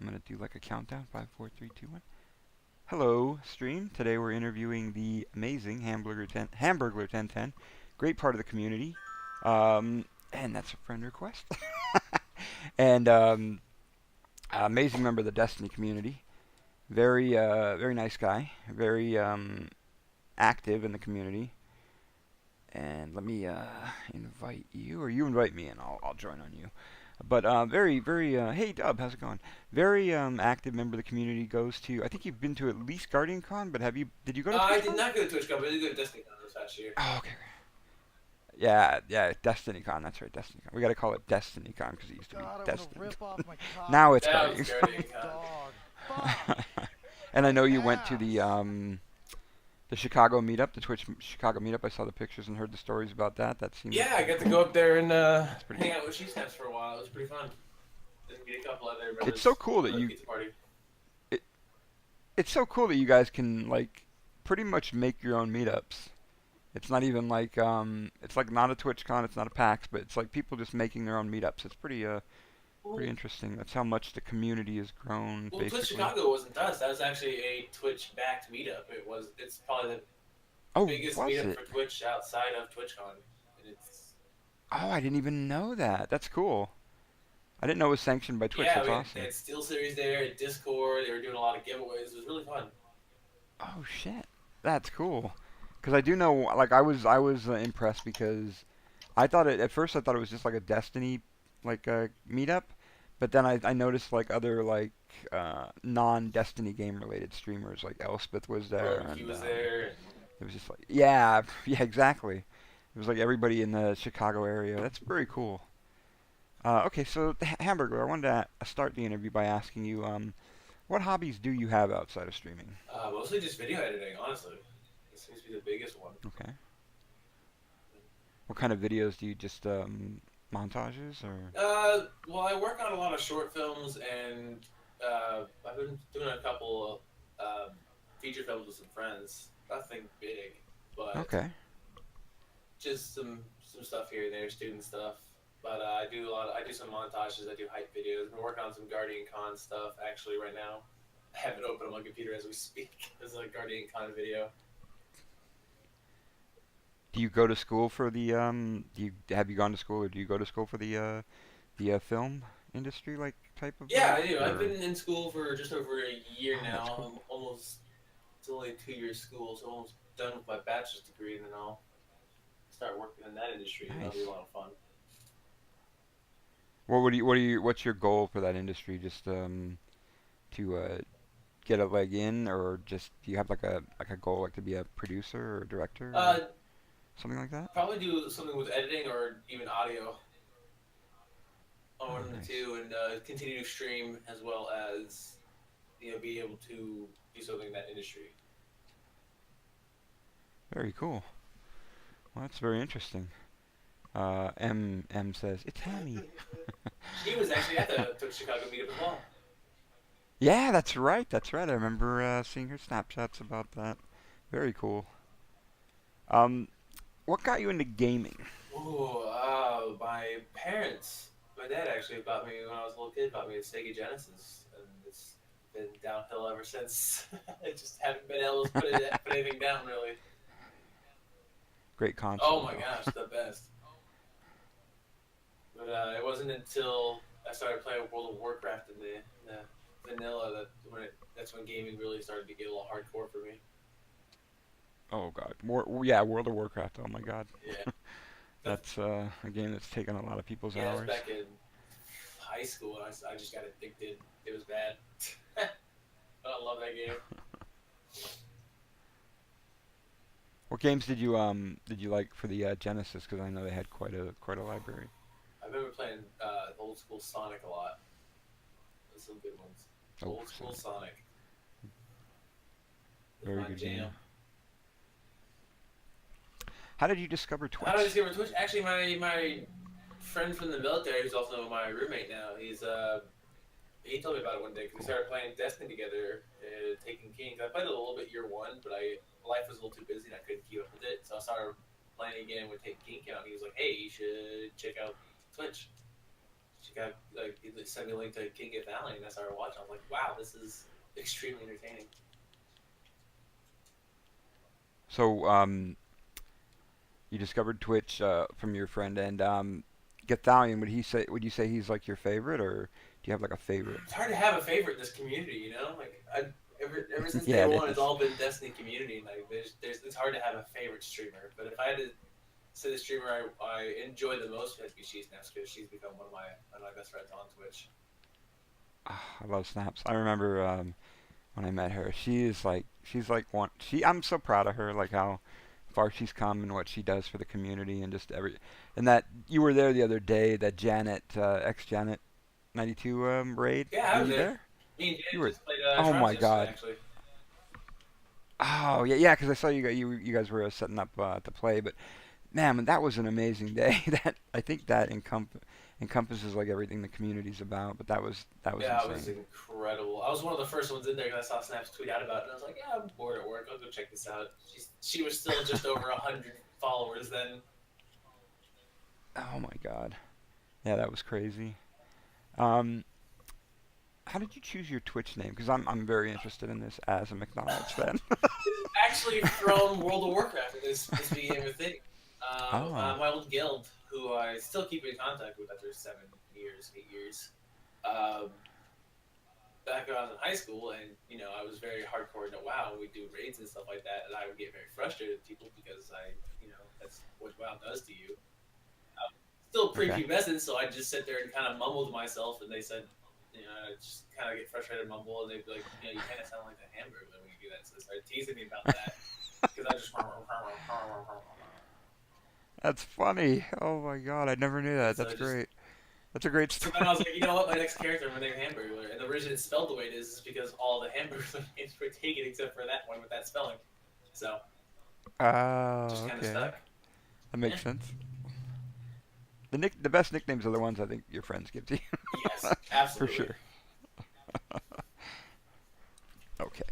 I'm gonna do like a countdown. 5, 4, 3, 2, 1. Hello, stream. Today we're interviewing the amazing Hamburglar 1010. Great part of the community. And that's a friend request. And amazing member of the Destiny community. Very nice guy. Very active in the community. And let me invite you, or you invite me, and I'll join on you. But very. Hey, Dub, how's it going? Very active member of the community. Goes to. I think you've been to at least Guardian Con, but have you? Did you go to I did TwitchCon? not go to TwitchCon, but I did go to DestinyCon this past year. Oh, okay. Yeah, DestinyCon. That's right, DestinyCon. We got to call it DestinyCon because it used to be God, I want to Destined. rip off my cock. Now it's That was Guardian. Guardian Con. Dog. Fuck. And I know you went to Ass. the Chicago meetup, the Twitch Chicago meetup. I saw the pictures and heard the stories about that. That seemed Yeah, I pretty got to cool. go up there and That's pretty hang cool. out with She Snaps for a while. It was pretty fun. Then meet a couple other It's so brothers cool that for the you pizza party. it, it's so cool that you guys can like pretty much make your own meetups. It's not even like it's like not a TwitchCon, it's not a PAX, but it's like people just making their own meetups. It's pretty Well, interesting. That's how much the community has grown well, Twitch basically. Chicago wasn't us. That was actually a Twitch-backed meetup. It's probably the Oh, biggest was meetup it? for Twitch outside of TwitchCon. And it's Oh, I didn't even know that. That's cool. I didn't know it was sanctioned by Twitch. yeah, That's they awesome. had Steel Series there, Discord. They were doing a lot of giveaways. It was really fun. Oh shit. That's cool. Cuz I do know like I was impressed because I thought it at first I thought it was just like a Destiny like meetup, but then I noticed like other like non-Destiny game related streamers like Elspeth was there Rogue Q and was there. it was just like yeah, yeah, exactly. It was like everybody in the Chicago area. That's very cool. Okay, so Hamburger, I wanted to start the interview by asking you, what hobbies do you have outside of streaming? Mostly just video editing, honestly. It seems to be the biggest one. Okay. What kind of videos do you just montages or? Well, I work on a lot of short films, and I've been doing a couple feature films with some friends. Nothing big, but Okay. just some stuff here and there, student stuff. But I do a lot. I do some montages. I do hype videos. I've been working on some Guardian Con stuff actually right now. I have it open on my computer as we speak. There's a Guardian Con video. Do you go to school for the do you have you gone to school or do you go to school for the film industry like type of Yeah, I do. I've or been in school for just over a year oh that's now. cool. I'm almost. It's only a 2 year school, so I'm almost done with my bachelor's degree, and then I'll start working in that industry, and that'll be a Nice. lot of fun. What's your goal for that industry? Just to get a leg in or just do you have like a goal like to be a producer or director Uh, or something like that? Probably do something with editing or even audio on Oh, one of the nice. two, and continue to stream as well as be able to do something in that industry. Very cool. Well, that's very interesting. M says it's Hammy. She was actually at the Chicago meetup as well. Yeah, that's right. That's right. I remember seeing her snapshots about that. Very cool. Um, what got you into gaming? Ooh, my parents, my dad actually bought me when I was a little kid. Bought me a Sega Genesis, and it's been downhill ever since. I just haven't been able to put anything down really. Great Oh console, my though. gosh, the best. But it wasn't until I started playing World of Warcraft in the vanilla that's when gaming really started to get a little hardcore for me. Oh God, yeah, World of Warcraft. Oh my God, Yeah, that's a game that's taken a lot of people's yeah, it was hours. back in high school, and I just got addicted. It was bad. But I love that game. What games did you like for the Genesis? Because I know they had quite a library. I remember playing old school Sonic a lot. There's some good ones. Oh, Old school Sonic, Sonic was very my good game. jam. How did you discover How did I Twitch? discover Twitch? Actually, my friend from the military, who's also my roommate now, he told me about it one day because we Cool. started playing Destiny together, Taking King. I played it a little bit year one, but life was a little too busy and I couldn't keep up with it. So I started playing again with Taking King out. And he was like, "Hey, you should check out Twitch." She got like he sent me a link to King Get Valley, and I started watching. I was like, wow, this is extremely entertaining. So, you discovered Twitch from your friend, and Gathalion. Would you say he's like your favorite, or do you have like a favorite? It's hard to have a favorite in this community, you know. Like ever since day Yeah, it one, it's is. all been Destiny community. Like there's it's hard to have a favorite streamer. But if I had to say the streamer I enjoy the most, it has to be She's Snaps because she's become one of my best friends on Twitch. Ah, I love Snaps. I remember when I met her. She's like one. I'm so proud of her. Like how far she's come and what she does for the community and just every. And that you were there the other day. That Janet, ex Janet 92 raid. Yeah, I Were was you there. there? Me and You Janet were. just played Oh Trials my yesterday, God. actually. Oh yeah, yeah. Because I saw you guys were setting up to play. But man, that was an amazing day. That I think that encompasses like everything the community's about. But that was Yeah, it was insane. incredible. I was one of the first ones in there because I saw Snaps tweet out about it, and I was like, "Yeah, I'm bored at work. I'll go check this out." She was still just over 100 followers then. Oh my God. Yeah, that was crazy. Um, how did you choose your Twitch name? Because I'm very interested in this as a McDonald's fan. This is actually from World of Warcraft. This became a thing. Oh, My old guild, who I still keep in contact with after 7 years, 8 years. Um, Back when I was in high school, and I was very hardcore into WoW. And we'd do raids and stuff like that, and I would get very frustrated with people because that's what WoW does to you. Still okay. prepubescent, so I just sit there and kind of mumble to myself. And they said, I just kind of get frustrated and mumble, and they'd be like, you kind of sound like the hamburger when you do that. So they started teasing me about that because I just. That's funny. Oh my God, I never knew that. So That's just great. That's a great so then I was story. like, you know what, my next character, my name Hamburglar, and the reason it's spelled the way it is because all the Hamburglar names were taken except for that one with that spelling. So just Oh, kind of okay. stuck. That Yeah. makes sense. The best nicknames are the ones I think your friends give to you. Yes, For absolutely. sure. Okay.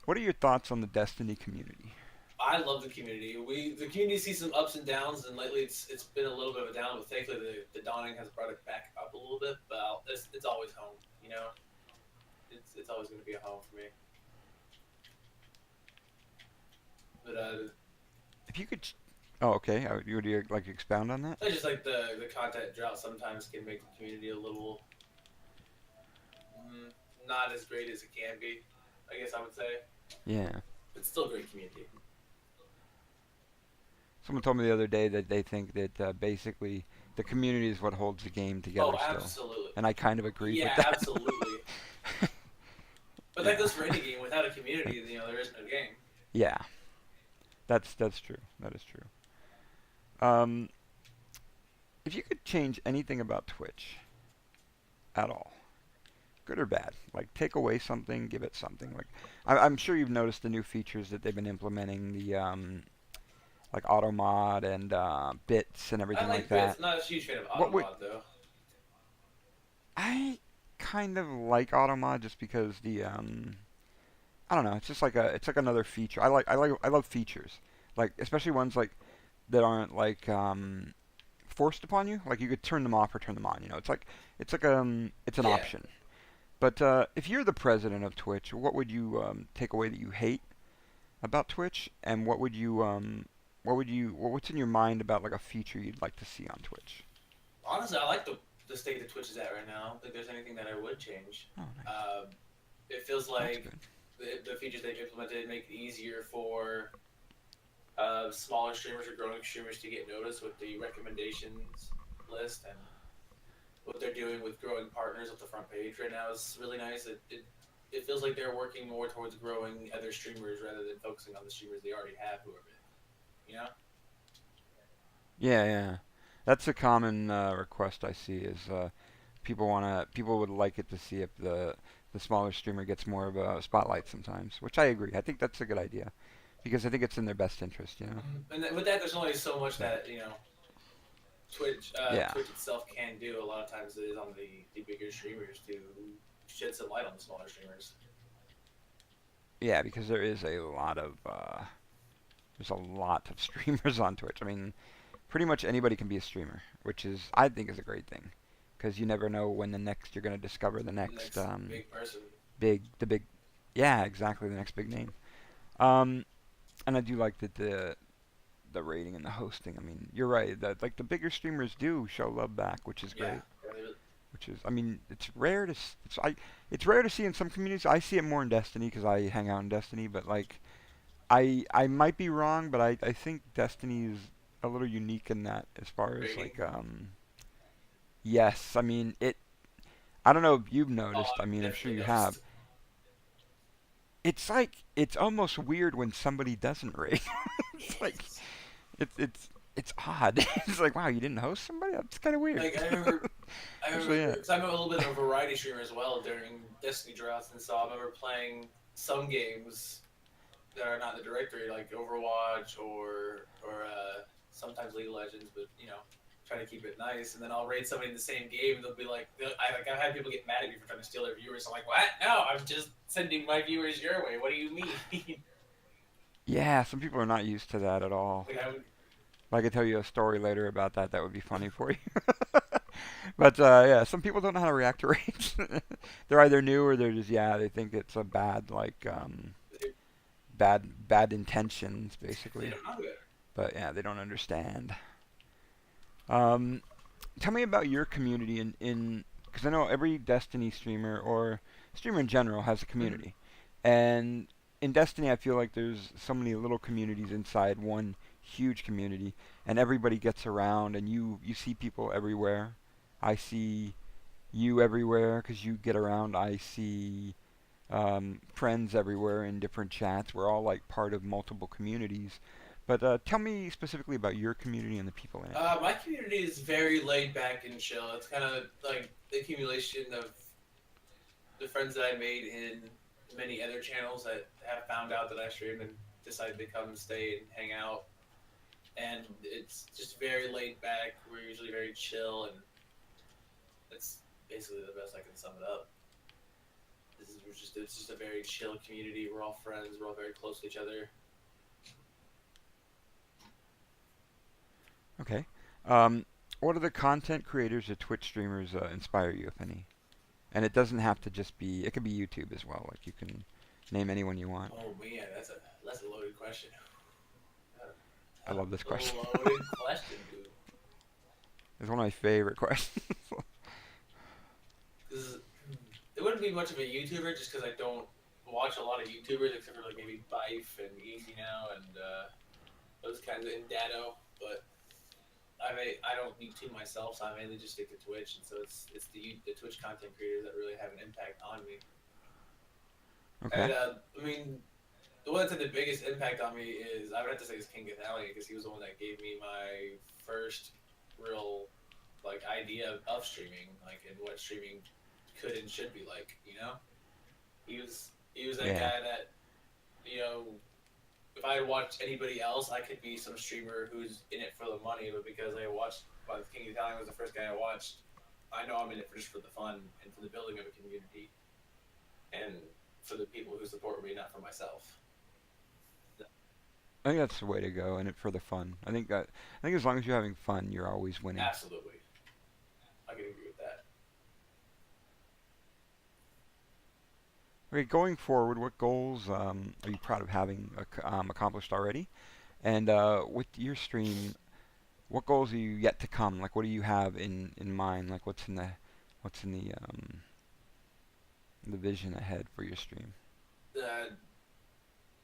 What are your thoughts on the Destiny community? I love the community. The community sees some ups and downs, and lately it's been a little bit of a down. But thankfully, the dawning has brought it back up a little bit. But it's always home. It's always going to be a home for me. But If you could. Oh, okay. Would you like expound on that? I just like the content drought sometimes can make the community a little mm, not as great as it can be. I guess I would say, Yeah. but still a great community. Someone told me the other day that they think that basically the community is what holds the game Oh, together still, absolutely. and I kind of agreed with Yeah, that. absolutely. But that Yeah. goes for any game. Without a community, there is no game. Yeah. That's true. That is true. Um, if you could change anything about Twitch at all, good or bad, like take away something, give it something. Like I'm sure you've noticed the new features that they've been implementing, the like auto mod and bits and I everything like like bits. that. Not a huge fan of What would Automod though. I kind of like auto mod just because the I don't know, it's like another feature. I love features. Like especially ones like that aren't like forced upon you. Like you could turn them off or turn them on. It's an Yeah, option. But if you're the president of Twitch, what would you take away that you hate about Twitch, and what's in your mind about like a feature you'd like to see on Twitch? honestly, I like the state that Twitch is at right now. I don't think there's anything that I would change. Oh, nice. It feels That's like good. the features they've implemented make it easier for smaller streamers or growing streamers to get noticed with the recommendations list, and what they're doing with growing partners at the front page right now is really nice. It feels like they're working more towards growing other streamers rather than focusing on the streamers they already have who are big. You know? Yeah, yeah. That's a common request I see is people would like it to see if the smaller streamer gets more of a spotlight sometimes, which I agree. I think that's a good idea because I think it's in their best interest, you know. And with that, there's only so much So that yeah, Twitch itself can do. A lot of times, it is on the bigger streamers to shed some light on the smaller streamers. yeah, because there's a lot of streamers on Twitch. I mean, pretty much anybody can be a streamer, which is I think is a great thing. because you never know when the next you're gonna discover the The next next big person. the big, yeah, exactly, the next big name. Um, and I do like that the rating and the hosting. I mean, you're right. That like the bigger streamers do show love back, which is Yeah. great. Which is, I mean, it's rare to it's rare to see in some communities. I see it more in Destiny because I hang out in Destiny. But like, I might be wrong, but I think Destiny is a little unique in that as far as Rating. like yes, I mean it. I don't know if you've Oh, noticed. I I've mean, I'm sure definitely you have. noticed. It's like it's almost weird when somebody doesn't rate. It's like it's odd. It's like, wow, you didn't host somebody? That's kind of weird. Like I Actually, remember yeah. because I'm a little bit of a variety streamer as well during Destiny droughts, and so I remember playing some games that are not in the directory, like Overwatch or sometimes League of Legends, but try to keep it nice. And then I'll raid somebody in the same game, and they'll be like, I've had people get mad at me for trying to steal their viewers. I'm like, what? No, I'm just sending my viewers your way. What do you mean? Yeah, some people are not used to that at all. Like I would, I could tell you a story later about that. That would be funny for you. But yeah, some people don't know how to react to rage. They're either new or they're just yeah. They think it's a bad like bad intentions they basically. don't know better. But yeah, they don't understand. Um, Tell me about your community in because I know every Destiny streamer or streamer in general has a Mm-hmm. community, and in Destiny I feel like there's so many little communities inside one huge community, and everybody gets around, and you see people everywhere. I see you everywhere because you get around. I see friends everywhere in different chats. We're all like part of multiple communities. But tell me specifically about your community and the people in it. My community is very laid back and chill. It's kind of like the accumulation of the friends that I made in many other channels that have found out that I stream and decided to come stay and hang out. And it's just very laid back. We're usually very chill, and that's basically the best I can sum it up. It's just a very chill community. We're all friends. We're all very close to each other. Okay. What are the content creators or Twitch streamers inspire you, if any? And it doesn't have to just be. It could be YouTube as well. Like you can name anyone you want. Oh man, that's a loaded question. I love this A question. loaded question, dude. It's one of my favorite questions. This it wouldn't be much of a YouTuber just because I don't watch a lot of YouTubers except for like maybe Bife and Easy Now and those kinds of and Dado. But I don't YouTube myself, so I mainly just stick to Twitch, and so it's the Twitch content creators that really have an impact on me. Okay. And I mean, the one that's had the biggest impact on me is I would have to say is King Gathallion because he was the one that gave me my first real like idea of streaming, like and what streaming could and should be like. He was that Yeah. guy that you know if I had watched anybody else, I could be some streamer who's in it for the money. But because I watched, well, King Italian was the first guy I watched. I know I'm in it for just for the fun and for the building of a community, and for the people who support me, not for myself. I think that's the way to go, and it for the fun. I think as long as you're having fun, you're always winning. Absolutely, I can agree with that. Okay, going forward, what goals are you proud of having accomplished already? And with your stream, what goals are you yet to come? Like, what do you have in mind? Like, what's in the vision ahead for your stream? Uh,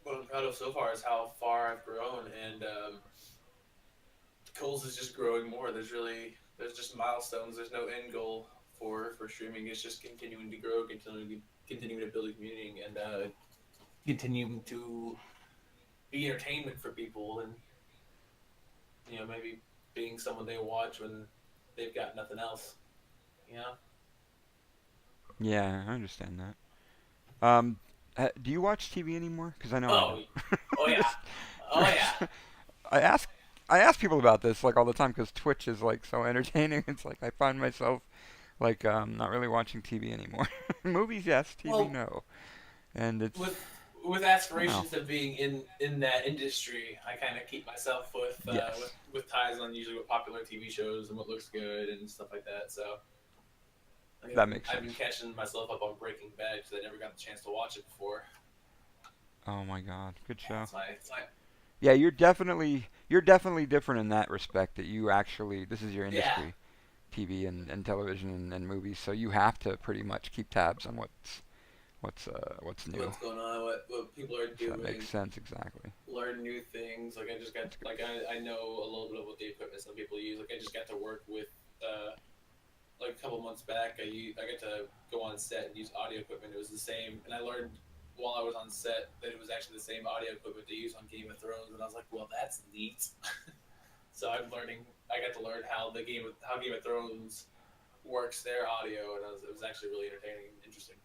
what I'm proud of so far is how far I've grown, and Coles is just growing more. There's just milestones. There's no end goal for streaming. It's just continuing to grow, continuing to build a community, and continuing to be entertainment for people, and maybe being someone they watch when they've got nothing else. You know? Yeah, I understand that. Do you watch TV anymore? Because I know I Oh, don't. oh yeah, Just oh yeah. I ask I ask people about this like all the time because Twitch is like so entertaining. It's like I find myself like not really watching TV anymore. Movies, yes. TV, Well, no. And it's with with I don't know. aspirations of being in that industry, I kind of keep myself with Yes. with ties on usually what popular TV shows and what looks good and stuff like that. So Like That makes I've been sense. catching myself up on Breaking Bad because I never got the chance to watch it before. Oh my God, good Yeah, show. it's my Yeah, you're definitely different in that respect. That you actually this is your yeah. industry, TV and television and movies. So you have to pretty much keep tabs on what's new. What's going on? What people are So that makes doing? sense exactly. Learn new things. Like I just got That's good. like I know a little bit of what the equipment some people use. Like I just got to work with like a couple months back. I got to go on set and use audio equipment. It was the same, and I learned while I was on set that it was actually the same audio equipment they use on Game of Thrones, and I was like, well, that's neat. So I'm learning. I got to learn how how Game of Thrones works their audio, and it was actually really entertaining and interesting.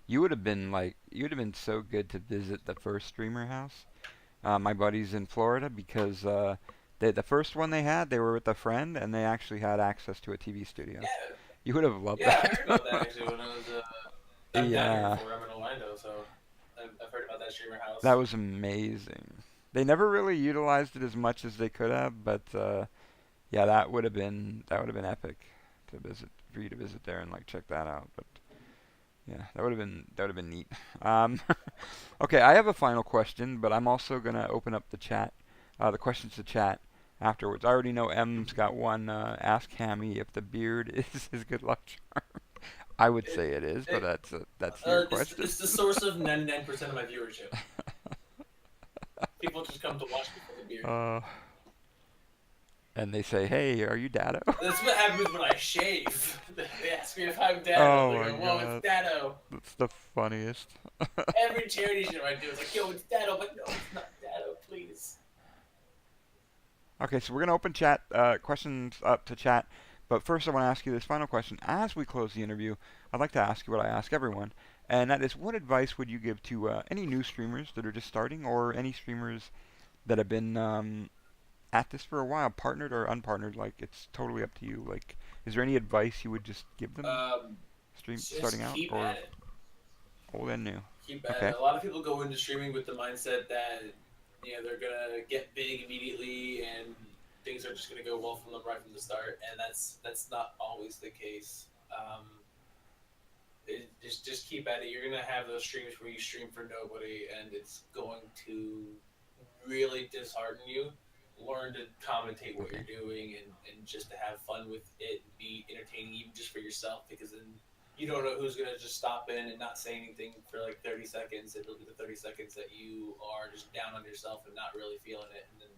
You would have been so good to visit the first streamer house. My buddies in Florida because the first one they had, they were with a friend and they actually had access to a TV studio. Yeah, You would have loved yeah, I that. heard about that actually when I was. I'm down here in Yeah, Florida. I'm in Orlando, so I've heard about that streamer that house. was amazing. They never really utilized it as much as they could have, but yeah, that would have been epic to visit for you to visit there and like check that out. But yeah, that would have been neat. Um, okay, I have a final question, but I'm also gonna open up the chat, the questions to chat afterwards. I already know M's got one. Ask Hammy if the beard is his good luck charm. I would It, say it is, but it, that's your question. it's the source of 99% of my viewership. People just come to watch me for the beard. uh, and they say, "Hey, are you Dado?" That's what happens when I shave. They ask me if I'm Dado. Oh They my go, "Whoa, it's God, Dado." that's the funniest. Every charity show I do, it's like, "Yo, it's Dado," but no, it's not Dado. Please. Okay, so we're gonna open chat questions up to chat, but first I want to ask you this final question. As we close the interview, I'd like to ask you what I ask everyone, and that is, what advice would you give to any new streamers that are just starting, or any streamers that have been at this for a while, partnered or unpartnered? Like, it's totally up to you. Like, is there any advice you would just give them, Um, starting just out, keep at or it. old and new? Keep at Okay. it. A lot of people go into streaming with the mindset that they're gonna get big immediately and things are just gonna go well from them right from the start, and that's not always the case. Just keep at it. You're gonna have those streams where you stream for nobody, and it's going to really dishearten you. Learn to commentate what Okay. you're doing and just to have fun with it and be entertaining even just for yourself, because then you don't know who's gonna just stop in and not say anything for like 30 seconds. It'll be the 30 seconds that you are just down on yourself and not really feeling it, and then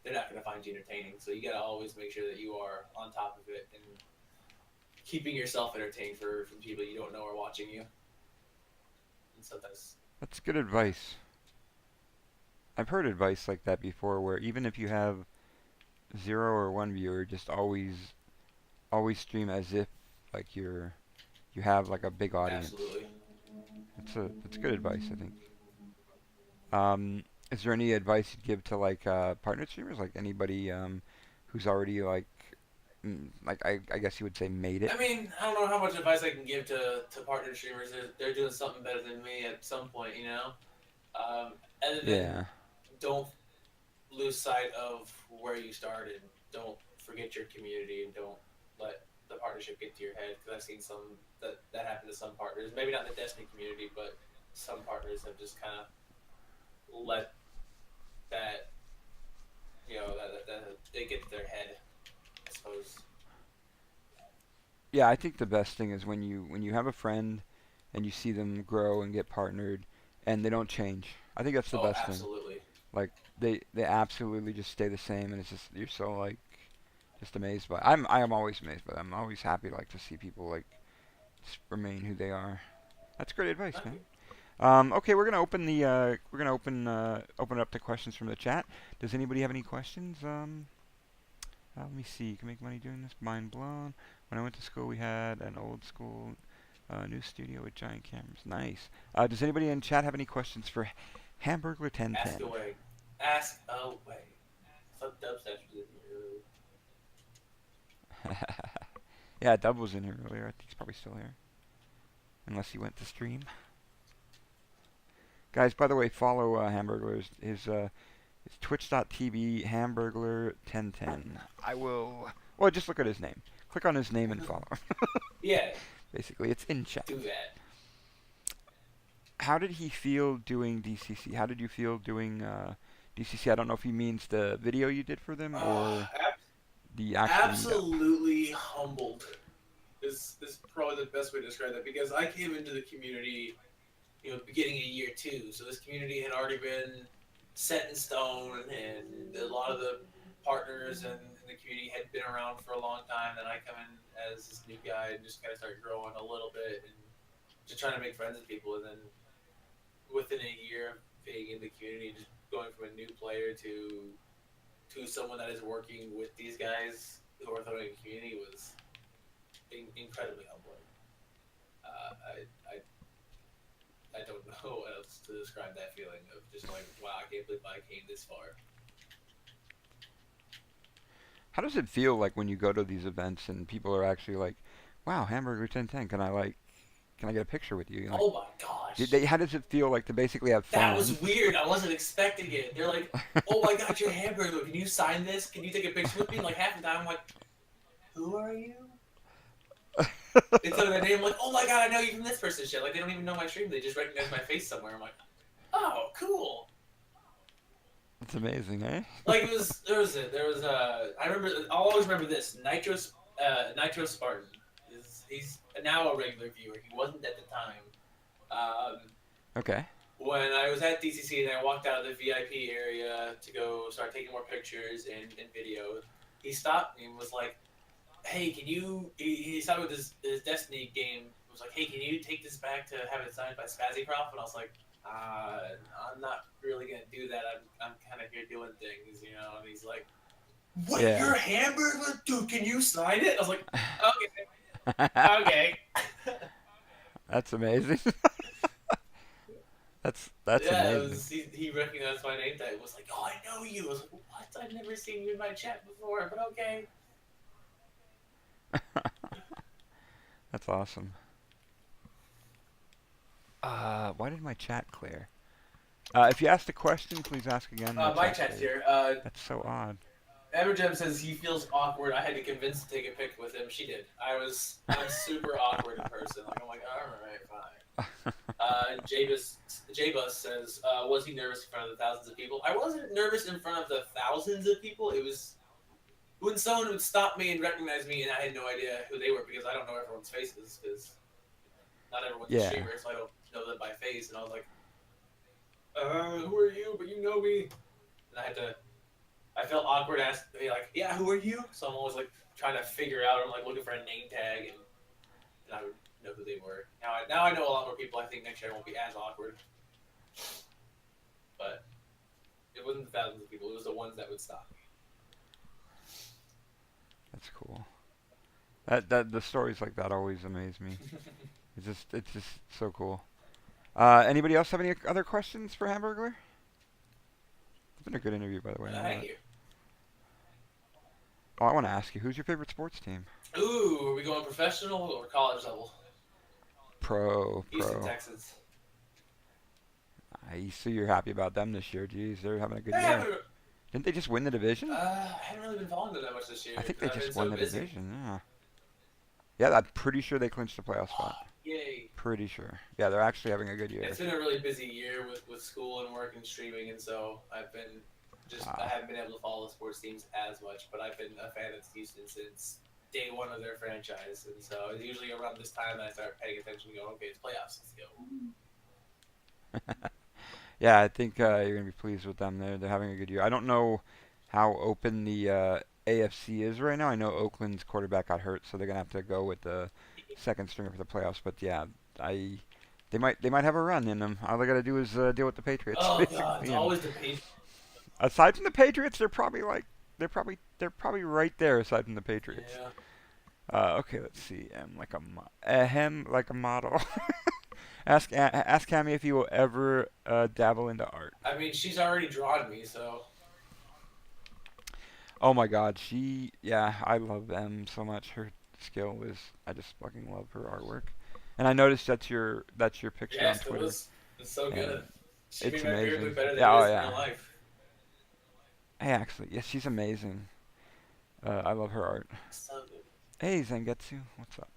they're not gonna find you entertaining. So you gotta always make sure that you are on top of it and keeping yourself entertained for from people you don't know are watching you. And sometimes, That's good advice. I've heard advice like that before, where even if you have zero or one viewer, just always stream as if like you have like a big audience. absolutely. That's good advice, I think. Is there any advice you'd give to like partner streamers, like anybody who's already like I guess you would say made it? I mean, I don't know how much advice I can give to partner streamers. They're doing something better than me at some point, you know. Other than Yeah. don't lose sight of where you started. Don't forget your community, and don't let the partnership get to your head. Because I've seen some that happen to some partners. Maybe not in the Destiny community, but some partners have just kind of let that that it get to their head, I suppose. Yeah, I think the best thing is when you have a friend and you see them grow and get partnered and they don't change. I think that's the Oh, best thing. absolutely. Like they absolutely just stay the same, and it's just you're so like just amazed by. I am always amazed by them. I'm always happy like to see people like just remain who they are. That's great advice, Thank man. you. Okay, we're gonna open it up to questions from the chat. Does anybody have any questions? Let me see. You can make money doing this. Mind blown. When I went to school, we had an old school new studio with giant cameras. Nice. Does anybody in chat have any questions for Hamburglar Ask 1010? away. Ask away. I thought Dubstep was in here. Yeah, Dub was in here earlier. I think he's probably still here, unless he went to stream. Guys, by the way, follow Hamburglar's it's twitch.tv Hamburglar 1010. I will. Well, just look at his name. Click on his name and follow. Yeah, Basically, it's in chat. do that. How did he feel doing DCC? How did you feel doing DCC? I don't know if he means the video you did for them Uh, or the actual meetup. Absolutely humbled is probably the best way to describe that because I came into the community, beginning of year two, so this community had already been set in stone, and a lot of the partners and the community had been around for a long time. And I come in as this new guy and just kind of start growing a little bit and just trying to make friends with people, and then within a year of being in the community, just going from a new player to someone that is working with these guys who are throwing a community was incredibly humbling. Uh, I, I I don't know what else to describe that feeling of just going, wow, I can't believe I came this far. How does it feel like when you go to these events and people are actually like, "Wow, Hamburger 1010, can I get a picture with you?" Like, Oh my gosh. how does it feel like to basically have That fans? was weird. I wasn't expecting it. They're like, oh my god, you're Hamburger. Can you sign this? Can you take a picture with me? And like half the time I'm like, who are you? Instead of their name, I'm like, oh my god, I know you from this person shit. Like they don't even know my stream. They just recognize my face somewhere. I'm like, oh, cool. It's amazing, eh? Like I remember, I'll always remember this. Nitro Spartan. He's now a regular viewer. He wasn't at the time. Um, Okay. when I was at DCC and I walked out of the VIP area to go start taking more pictures and video, he stopped me and was like, hey, can you, he started with his Destiny game, was like, hey, can you take this back to have it signed by Spazzycroft? And I was like, I'm not really going to do that. I'm kind of here doing things, and he's like, what, Yeah. you're a Hamburger? Dude, can you sign it? I was like, okay. That's amazing. That's Yeah, amazing. he recognized my name tag. Was like, oh, I know you. I was like, what? I've never seen you in my chat before, but okay. That's awesome. Why did my chat clear? If you asked a question, please ask again. My chat's cleared. here. That's so odd. Evergem says he feels awkward. I had to convince to take a pic with him. She did. I'm super awkward in person. Like I'm like, all right, fine. Jabus says, was he nervous in front of the thousands of people? I wasn't nervous in front of the thousands of people. It was when someone would stop me and recognize me, and I had no idea who they were because I don't know everyone's faces because not everyone's a streamer, so I don't know them by face. And I was like, who are you? But you know me. And I felt awkward asking, like, yeah, who are you? So I'm always like trying to figure out. I'm like looking for a name tag, and I would know who they were. Now I know a lot more people. I think next year I won't be as awkward. But it wasn't the thousands of people. It was the ones that would stop me. That's cool. That the stories like that always amaze me. It's just so cool. Anybody else have any other questions for Hamburglar? It's been a good interview, by the way. Thank you. Oh, I want to ask you, who's your favorite sports team? Ooh, are we going professional or college level? Pro. Houston Texans. I see you're happy about them this year. Jeez, they're having a good Yeah, year. Didn't they just win the division? I haven't really been following them that much this year. I think they just I've won been the so busy. division. Yeah. Yeah, I'm pretty sure they clinched the playoff spot. Yay. Pretty sure. Yeah, they're actually having a good year. It's been a really busy year with school and work and streaming, and so I haven't been able to follow the sports teams as much, but I've been a fan of Houston since day one of their franchise, and so it's usually around this time that I start paying attention and go, okay, it's playoffs, let's go. Yeah, I think you're gonna be pleased with them. They're having a good year. I don't know how open the AFC is right now. I know Oakland's quarterback got hurt, so they're gonna have to go with the second stringer for the playoffs. But yeah, they might have a run in them. All they gotta do is deal with the Patriots. Oh basically. god, it's always the Patriots. Aside from the Patriots, they're probably right there. Aside from the Patriots. Yeah. Okay, let's see. Hem like a model. Ask Hammyy if he will ever dabble into art. I mean, she's already drawn me, so. Oh my God, I love them so much. Her skill I just fucking love her artwork. And I noticed that's your picture Yes, on Twitter. it's so good. And She it's made my beard amazing. look better than Yeah, it oh is in yeah. real life. Hey, actually, yes, she's amazing. I love her art. So good. Hey, Zangetsu, what's up?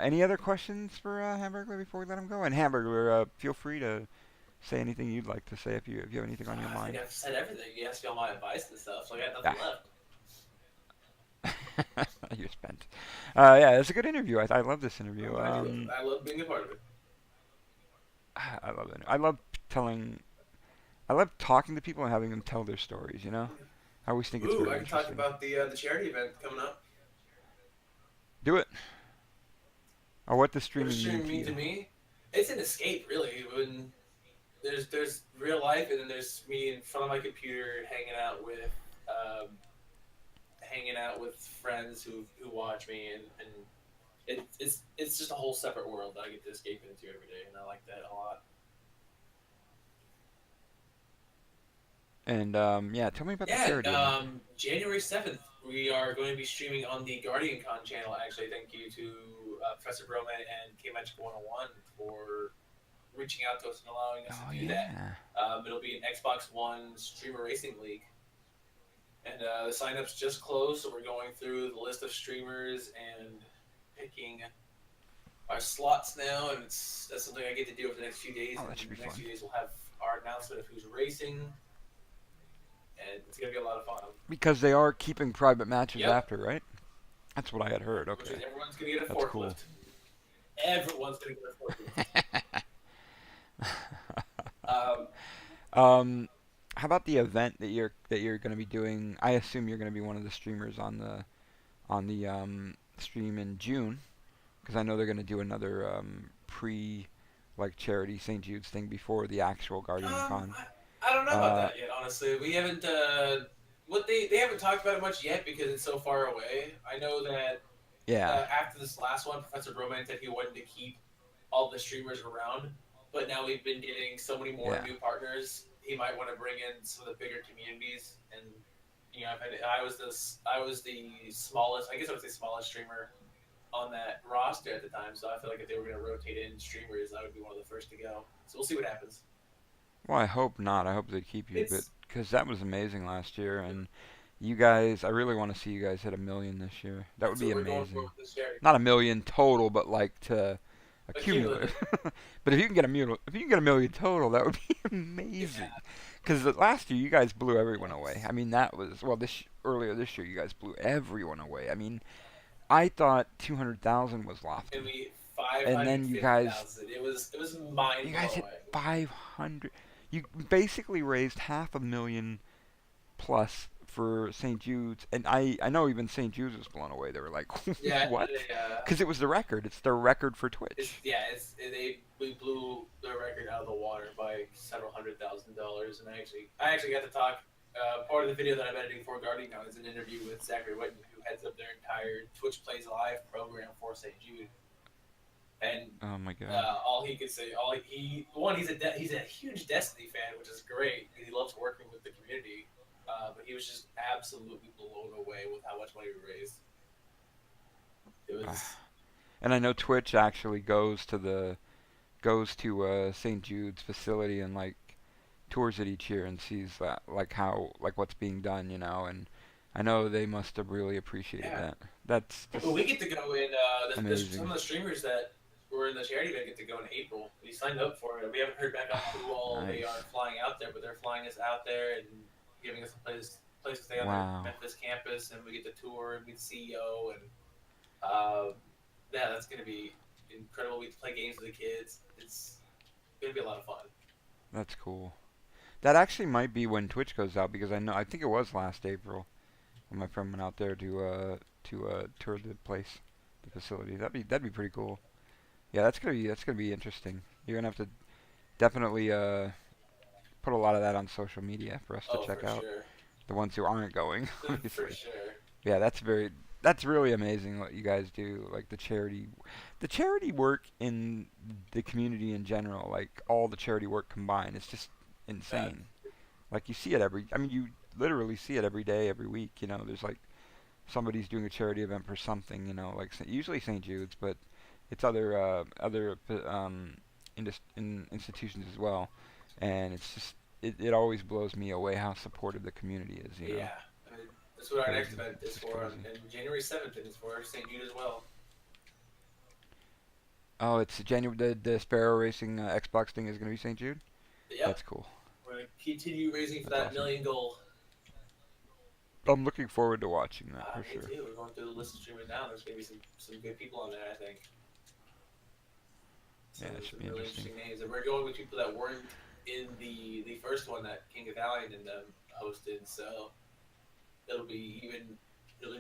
Any other questions for Hamburglar before we let him go? And Hamburglar, feel free to say anything you'd like to say if you have anything on your I think mind. I've said everything. You asked me all my advice and stuff, so I got nothing Ah, left. you're spent. Yeah, it's a good interview. I love this I'm interview. glad you love it. I love being a part of it. I love it. I love telling. I love talking to people and having them tell their stories. I always think it's Ooh, very I can talk interesting. about the charity event coming up. Do it. Or what does What does streaming mean streaming to mean to you? me? It's an escape, really. When there's real life, and then there's me in front of my computer hanging out with friends who watch me, and it's just a whole separate world that I get to escape into every day, and I like that a lot. And yeah, tell me about the Yeah, charity event. January 7th, we are going to be streaming on the Guardian Con channel. Actually, thank you to Professor Broman and K Magic 101 for reaching out to us and allowing us Oh to do that. yeah. It'll be an Xbox One streamer racing league. And the signups just closed, so we're going through the list of streamers and picking our slots now. And that's something I get to do over the next few days. Oh, And that should be the next fun. few days, we'll have our announcement of who's racing, and it's going to be a lot of fun. Because they are keeping private matches Yep. after, right? That's what I had heard. Which Okay, is everyone's going to get a that's cool. forklift. Everyone's going to get a forklift. Um, um, how about the event that you're going to be doing? I assume you're going to be one of the streamers on the stream in June, because I know they're going to do another pre like charity St. Jude's thing before the actual Guardian Con. I don't know about Uh, that yet. Honestly, we haven't. What they haven't talked about it much yet because it's so far away. I know that yeah, after this last one, Professor Broman said he wanted to keep all the streamers around, but now we've been getting so many more yeah. new partners. He might want to bring in some of the bigger communities, and I was the smallest. I guess I was the smallest streamer on that roster at the time. So I feel like if they were going to rotate in streamers, I would be one of the first to go. So we'll see what happens. Well, I hope not. I hope they keep you, but It's because that was amazing last year, and you guys, I really want to see you guys hit a million this year. That would that's be what we're going for amazing. with this charity. Not a million total, but like to accumulative. Accumulative. But if you can get a million total, that would be amazing. Yeah. Because last year you guys blew everyone away. I mean, that was well this earlier this year you guys blew everyone away. I mean, I thought 200,000 was And lofty, we five and hundred then you fifty guys thousand. It was mind you guys hit blowing. 500. You basically raised half a million plus for St. Jude's, and I know even St. Jude's was blown away. They were like, Yeah, what? Because it was the record. It's the record for Twitch. we blew the record out of the water by several $100,000, and I actually got to talk. Part of the video that I'm editing for Guardian Con is an interview with Zachary Witten, who heads up their entire Twitch Plays Live program for St. Jude. And Oh my god. all he could say, all he one, he's a huge Destiny fan, which is great. He loves working with the community, but he was just absolutely blown away with how much money we raised. It was And I know Twitch actually goes to St. Jude's facility and like tours it each year and sees that like how like what's being done, and I know they must have really appreciated yeah. that. That's just But we get to go in. Some amazing. of the streamers that were in the charity event get to go in April. We signed up for it. We haven't heard back on who all they are Nice. flying out there, but they're flying us out there and giving us a place to stay on their Wow. Memphis campus, and we get to tour and meet the CEO, and uh, yeah, that's gonna be incredible. We get to play games with the kids. It's gonna be a lot of fun. That's cool. That actually might be when Twitch goes out because I think it was last April when my friend went out there to tour the place, the facility. That'd be pretty cool. Yeah, that's gonna be interesting. You're gonna have to definitely put a lot of that on social media for us to Oh, check for out. sure, The ones who aren't going, for obviously. sure. Yeah, that's really amazing what you guys do. Like the charity work in the community in general, like all the charity work combined, it's just That insane. Like you see it I mean, you literally see it every day, every week. There's like somebody's doing a charity event for something. Like usually St. Jude's, but it's other institutions as well. And it's just it always blows me away how supportive the community is. yeah. That's what our next Crazy. event It's is just for, crazy. and January 7th, and it's for St. Jude as well. Oh, it's January. The Sparrow Racing Xbox thing is gonna be St. Jude. Yep, That's cool. we're gonna continue raising for That's that awesome. million goal. I'm looking forward to watching that for Me sure. too. We're going through the list of streaming now. There's gonna be some good people on there, I think. Yeah, Some it should some be really interesting. interesting names, and we're going with people that weren't in the first one that King Italian and them hosted. So it'll be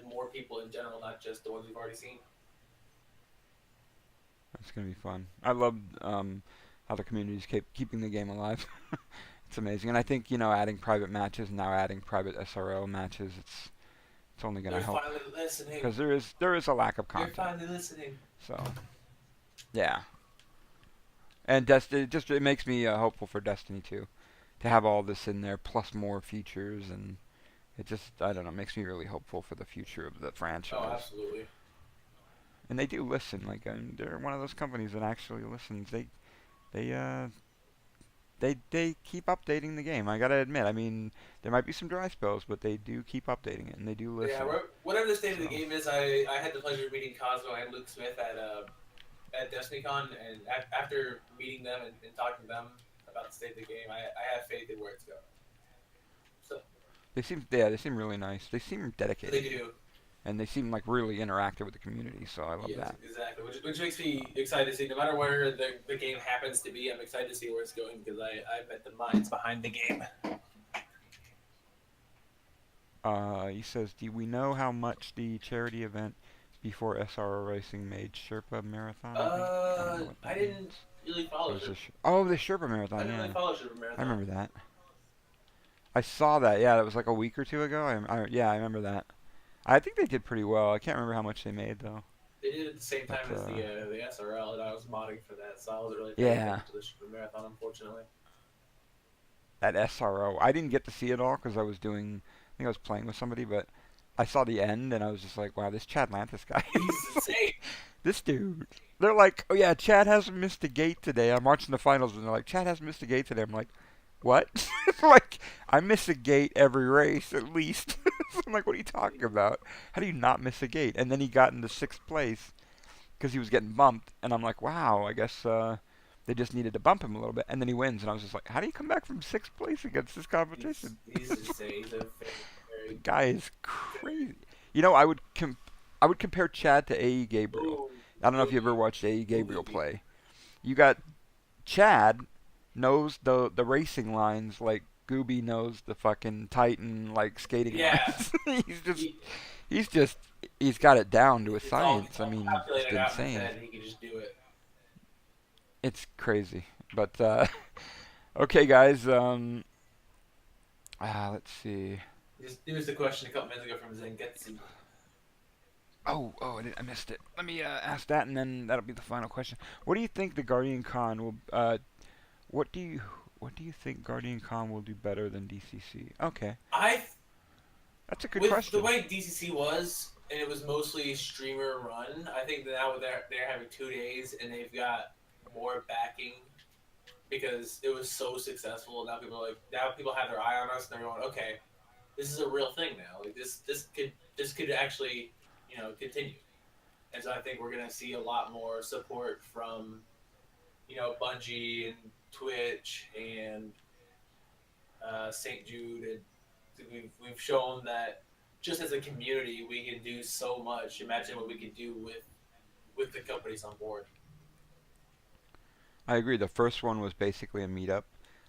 more people in general, not just the ones we've already seen. It's gonna be fun. I love how the community's keeping the game alive. It's amazing, and I think adding private matches now, adding private SRL matches, it's only gonna They're help finally listening. because there is a lack of You're content. finally listening. So yeah, and it makes me hopeful for Destiny 2 to have all this in there plus more features, and it just I don't know makes me really hopeful for the future of the Oh, franchise. absolutely. And they do listen. Like they're one of those companies that actually listens. They uh they keep updating the game. I gotta admit. I mean, there might be some dry spells, but they do keep updating it, and they do Yeah, listen. whatever the state of the So game is, I had the pleasure of meeting Cosmo and Luke Smith at DestinyCon, and after meeting them and talking to them about the state of the game, I have faith in where it's going. So they seem really nice. They seem they dedicated, do. and they seem like really interactive with the community. So I love Yes, that. exactly. Which makes me excited to see. No matter where the game happens to be, I'm excited to see where it's going because I bet the minds behind the game. He says, do we know how much the charity event before SRO Racing made Sherpa Marathon? I don't know what I that didn't means. really Or follow is Super. this? Oh, the Sherpa I Marathon. didn't really Yeah, follow Super I Marathon. remember that. I saw that. Yeah, that was like a week or two ago. Yeah, I remember that. I think they did pretty well. I can't remember how much they made though. They did it at the same But time as the SRL, and I was modding for that, so I wasn't really paying yeah, attention to the Super Marathon, unfortunately. that SRO. I didn't get to see it all because I think I was playing with somebody, but I saw the end and I was just like, wow, this Chad Lantis guy, He's insane. this dude. They're like, oh yeah, Chad hasn't missed a gate today. I'm watching the finals and they're like, Chad hasn't missed a gate today. I'm like, what? Like, I miss a gate every race at least. I'm like, what are you talking about? How do you not miss a gate? And then he got into sixth place because he was getting bumped, and I'm like, wow, I guess they just needed to bump him a little bit, and then he wins, and I was just like, how do you come back from sixth place against this competition? He's insane. He's a The very, guy is crazy. I would compare Chad to A.E. Gabriel. oh, I don't know if you ever Gooby, watched A.E. Gabriel Gooby. play. You got Chad knows the racing lines like Gooby knows the fucking Titan like skating Yeah, lines. he, He's just he's got it down to a it's science. I all mean, just calculated out in his insane. head, and he can just do it. It's crazy. But okay, guys. Let's see. He was the question a couple minutes ago from Zengetsu. I missed it. Let me ask that, and then that'll be the final question. What do you think the Guardian Con will? What do you what do you think Guardian Con will do better than DCC? Okay, I that's a good With the question. way DCC was, and it was mostly streamer run, I think that now they're having 2 days and they've got more backing because it was so successful. Now people have their eye on us and they're going, okay, this is a real thing now. Like this could actually continue. And so I think we're gonna see a lot more support from Bungie and Twitch and St. Jude, and we've shown that just as a community we can do so much. Imagine what we could do with the companies on board. I agree. The first one was basically a meetup.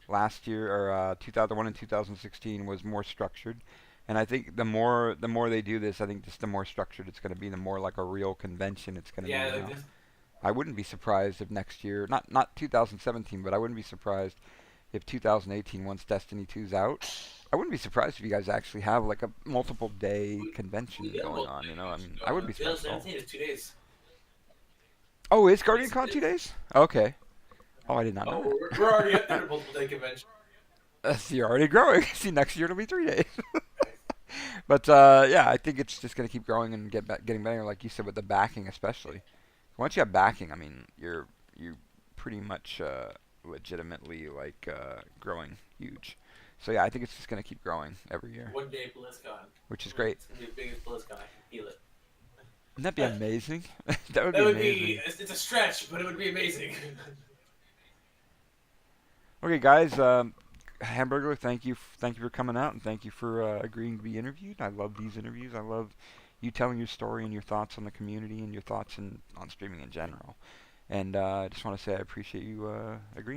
Last year, or 2001 and 2016, was more structured. And I think the more they do this, I think just the more structured it's going to be. The more like a real convention it's going to be. Yeah, You like know, this, I wouldn't be surprised if next year, not 2017, but I wouldn't be surprised if 2018, once Destiny 2's out, I wouldn't be surprised if you guys actually have like a multiple day we convention got a going on. multi I convention mean, I going wouldn't on. be surprised at all. 2017 is 2 days. Oh, is Guardian Yes, Con it two is. days? Okay. Oh, I did not know Oh, that. we're already up there to multiple day convention. You're already growing. See, next year it'll be 3 days. But yeah, I think it's just gonna keep growing and getting better, like you said, with the backing especially. Once you have backing, I mean, you pretty much legitimately like growing huge. So yeah, I think it's just gonna keep growing every year, One day BlizzCon. which is great. It's gonna be the biggest BlizzCon. I can feel it. Wouldn't that be amazing? That would That be would amazing. be. It's a stretch, but it would be amazing. Okay, guys. Hamburger, thank you for coming out, and thank you for agreeing to be interviewed. I love these interviews. I love you telling your story and your thoughts on the community and your thoughts on streaming in general. And I just want to say I appreciate you agreeing.